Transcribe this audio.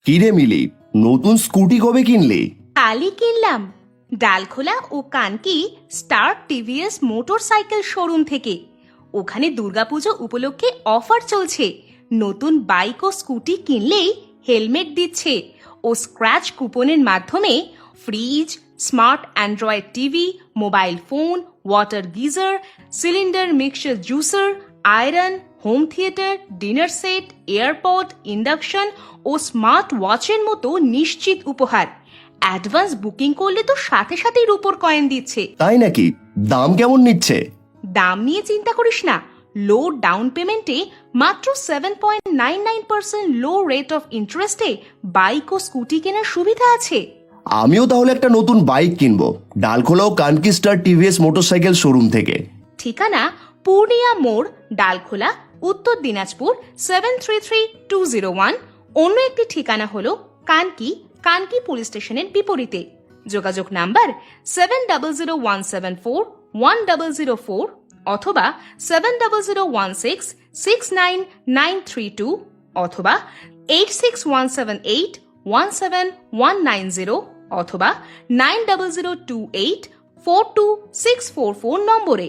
কিরে মিলি, নতুন স্কুটি কবে কিনলি? কালই কিনলাম ডালখোলা ও Kanki star TVS motorcycle showroom থেকে। ওখানে দুর্গাপুজো উপলক্ষে অফার চলছে। নতুন বাইক ও স্কুটি কিনলেই হেলমেট দিচ্ছে ও স্ক্র্যাচ কুপনের মাধ্যমে fridge, smart Android TV, mobile phone, water geyser, cylinder mixture juicer, iron, home theatre, dinner set, AirPod, induction ও স্মার্ট ওয়াচের মতো নিশ্চিত উপহার। অ্যাডভান্স বুকিং করলে তো সাথে সাথেই রুপোর কয়েন দিচ্ছে। তাই নাকি? দাম কেমন নিচ্ছে? দাম নিয়ে চিন্তা করিস না। লো ডাউন পেমেন্টে মাত্র 7.99% লো রেট অফ ইন্টারেস্টে বাইক ও স্কুটি কেনার সুবিধা আছে। আমিও তাহলে একটা নতুন বাইক কিনবো, ডালখোলা ও Kanki star TVS motorcycle showroom থেকে। ঠিকানা পূর্ণিয়া মোড়, ডালখোলা, উত্তর দিনাজপুর 733201। অন্য একটি ঠিকানা হলো কানকি পুলিশ স্টেশনের বিপরীতে। যোগাযোগ নাম্বার 7001741004 অথবা 7001669932 অথবা 8617817190 অথবা 9002842644 নম্বরে।